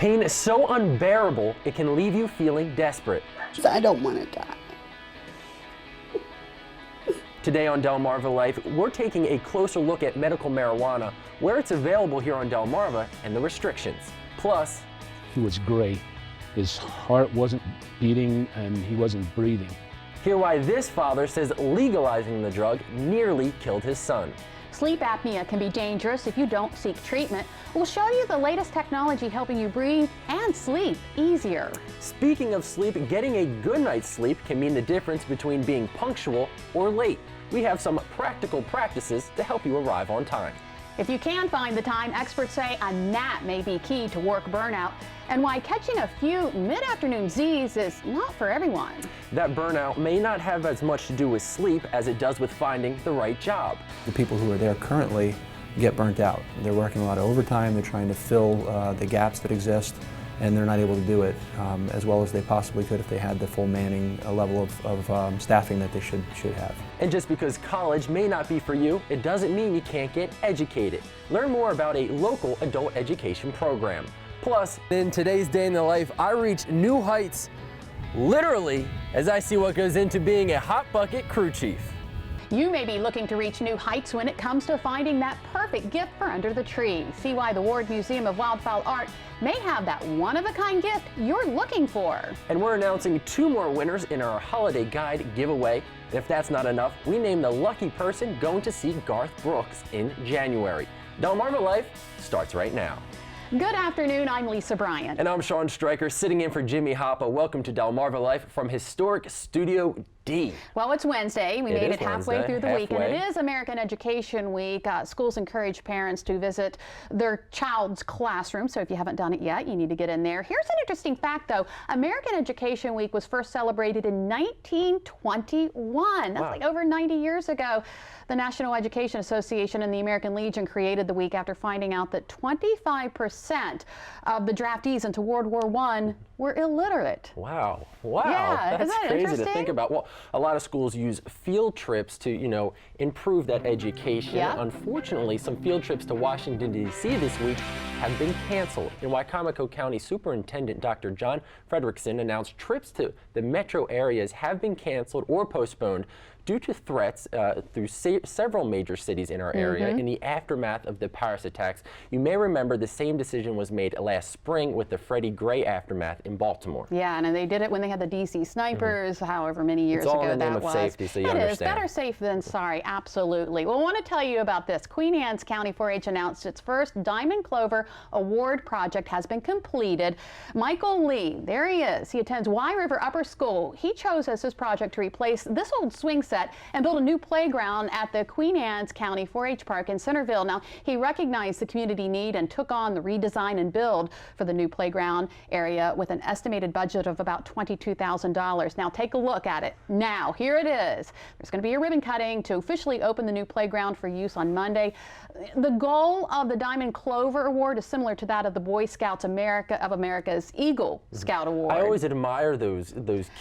Pain is so unbearable, it can leave you feeling desperate. I don't want to die. Today on Delmarva Life, we're taking a closer look at medical marijuana, where it's available here on Delmarva, and the restrictions. Plus, he was gray. His heart wasn't beating and he wasn't breathing. Hear why this father says legalizing the drug nearly killed his son. Sleep apnea can be dangerous if you don't seek treatment. We'll show you the latest technology helping you breathe and sleep easier. Speaking of sleep, getting a good night's sleep can mean the difference between being punctual or late. We have some practical practices to help you arrive on time. If you can find the time, experts say a nap may be key to work burnout, and why catching a few mid-afternoon Z's is not for everyone. That burnout may not have as much to do with sleep as it does with finding the right job. The people who are there currently get burnt out. They're working a lot of overtime, they're trying to fill the gaps that exist, and they're not able to do it as well as they possibly could if they had the full manning level of staffing that they should have. And just because college may not be for you, it doesn't mean you can't get educated. Learn more about a local adult education program. Plus, in today's day in the life, I reach new heights, literally, as I see what goes into being a hot bucket crew chief. You may be looking to reach new heights when it comes to finding that perfect gift for under the tree. See why the Ward Museum of Wildfowl Art may have that one-of-a-kind gift you're looking for. And we're announcing 2 more winners in our Holiday Guide giveaway. And if that's not enough, we name the lucky person going to see Garth Brooks in January. Delmarva Life starts right now. Good afternoon, I'm Lisa Bryant. And I'm Sean Stryker, sitting in for Jimmy Hoppa. Welcome to Delmarva Life from historic Studio D. Well, it's Wednesday. We made it halfway through the week, and it is American Education Week. Schools encourage parents to visit their child's classroom, so if you haven't done it yet, you need to get in there. Here's an interesting fact, though. American Education Week was first celebrated in 1921. That's like over 90 years ago. The National Education Association and the American Legion created the week after finding out that 25% of the draftees into World War I were illiterate. Wow. Yeah, That's isn't that crazy to interesting? think about. Well, a lot of schools use field trips to, improve that education. Yeah. Unfortunately, some field trips to Washington, D.C. this week have been canceled. In Wicomico County Superintendent Dr. John Frederickson announced trips to the metro areas have been canceled or postponed due to threats through several major cities in our area in the aftermath of the Paris attacks. You may remember the same decision was made last spring with the Freddie Gray aftermath in Baltimore. Yeah, and they did it when they had the DC snipers, however many years ago that was. It's all in the name of safety, so you understand. It is better safe than sorry, absolutely. Well, I want to tell you about this. Queen Anne's County 4-H announced its first Diamond Clover Award project has been completed. Michael Lee, there he is. He attends Y River Upper School. He chose as his project to replace this old swing set and build a new playground at the Queen Anne's County 4-H Park in Centerville. Now, he recognized the community need and took on the redesign and build for the new playground area with an estimated budget of about $22,000. Now, take a look at it. Now, here it is. There's going to be a ribbon cutting to officially open the new playground for use on Monday. The goal of the Diamond Clover Award is similar to that of the Boy Scouts of America's Eagle Scout Award. I always admire those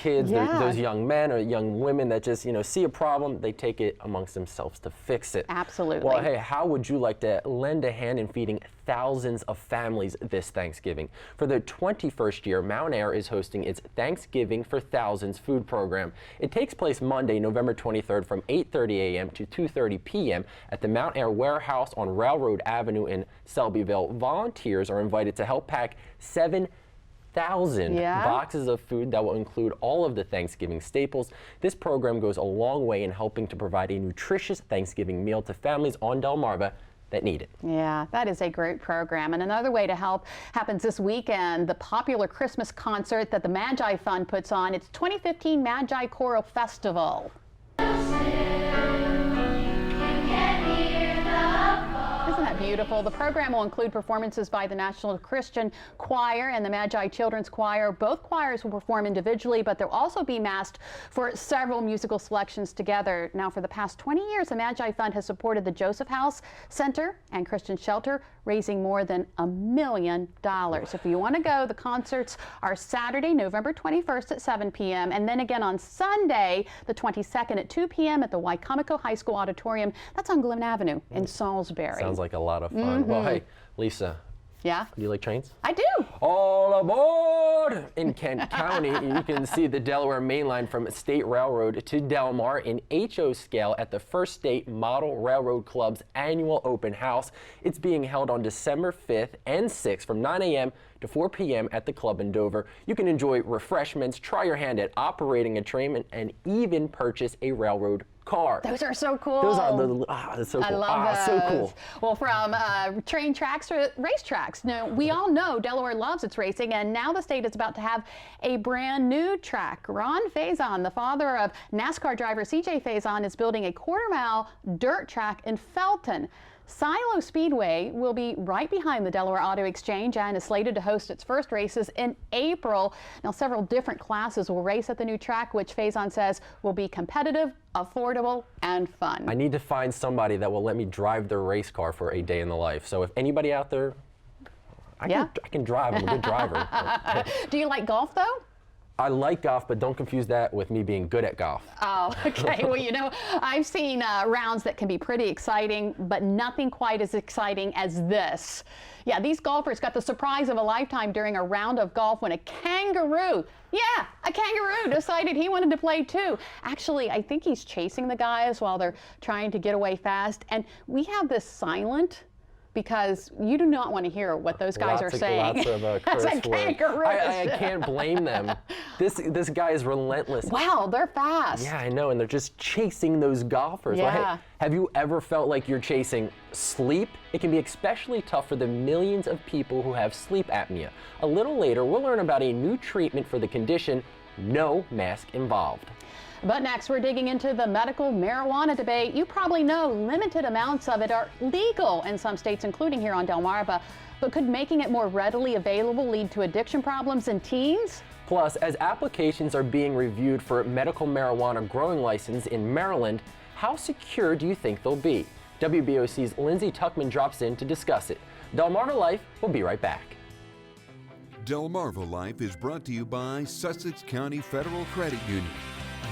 kids, those young men or young women that just, see a problem, they take it amongst themselves to fix it. Absolutely. Well, hey, how would you like to lend a hand in feeding thousands of families this Thanksgiving? For the 21st year, Mountaire is hosting its Thanksgiving for Thousands food program. It takes place Monday, November 23rd from 8:30 a.m. to 2:30 p.m. at the Mountaire Warehouse on Railroad Avenue in Selbyville. Volunteers are invited to help pack 7,000 boxes of food that will include all of the Thanksgiving staples. This program goes a long way in helping to provide a nutritious Thanksgiving meal to families on Delmarva that need it. Yeah, that is a great program. And another way to help happens this weekend, the popular Christmas concert that the Magi Fund puts on. It's 2015 Magi Choral Festival. Isn't that beautiful? The program will include performances by the National Christian Choir and the Magi Children's Choir. Both choirs will perform individually, but they'll also be masked for several musical selections together. Now, for the past 20 years, the Magi Fund has supported the Joseph House Center and Christian Shelter, raising more than $1 million. If you want to go, the concerts are Saturday, November 21st at 7 p.m. and then again on Sunday, the 22nd at 2 p.m. at the Wicomico High School Auditorium. That's on Glen Avenue in Salisbury. Sounds like a lot of fun. Well, hey, Lisa. Yeah? Do you like trains? I do. All aboard! In Kent County, you can see the Delaware Main Line from State Railroad to Del Mar in HO scale at the First State Model Railroad Club's annual open house. It's being held on December 5th and 6th from 9 a.m. to 4 p.m. at the club in Dover. You can enjoy refreshments, try your hand at operating a train, and even purchase a railroad car. Those are so cool. Those are the, that's so cool. I love those. So cool. Well, from train tracks to race tracks. Now, we all know Delaware loves its racing, and now the state is about to have a brand new track. Ron Faison, the father of NASCAR driver CJ Faison, is building a quarter-mile dirt track in Felton. Silo Speedway will be right behind the Delaware Auto Exchange and is slated to host its first races in April. Now, several different classes will race at the new track, which Faison says will be competitive, affordable, and fun. I need to find somebody that will let me drive their race car for a day in the life. So if anybody out there, I can drive. I'm a good driver. Do you like golf, though? I like golf, but don't confuse that with me being good at golf. Oh, okay. Well, you know, I've seen rounds that can be pretty exciting, but nothing quite as exciting as this. Yeah, these golfers got the surprise of a lifetime during a round of golf when a kangaroo decided he wanted to play too. Actually, I think he's chasing the guys while they're trying to get away fast. And we have this silent because you do not want to hear what those guys are saying. Lots of curse That's a kangaroo. I can't blame them. This guy is relentless. Wow, they're fast. Yeah, I know, and they're just chasing those golfers. Yeah. Right? Have you ever felt like you're chasing sleep? It can be especially tough for the millions of people who have sleep apnea. A little later, we'll learn about a new treatment for the condition, no mask involved. But next, we're digging into the medical marijuana debate. You probably know limited amounts of it are legal in some states, including here on Delmarva. But could making it more readily available lead to addiction problems in teens? Plus, as applications are being reviewed for medical marijuana growing license in Maryland, how secure do you think they'll be? WBOC's Lindsay Tuckman drops in to discuss it. Delmarva Life will be right back. Delmarva Life is brought to you by Sussex County Federal Credit Union,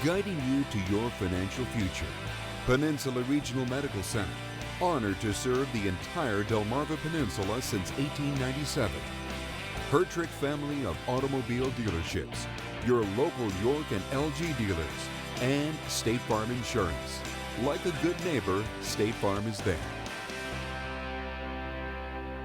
guiding you to your financial future. Peninsula Regional Medical Center, honored to serve the entire Delmarva Peninsula since 1897. Hertrick family of automobile dealerships, your local York and LG dealers, and State Farm Insurance. Like a good neighbor, State Farm is there.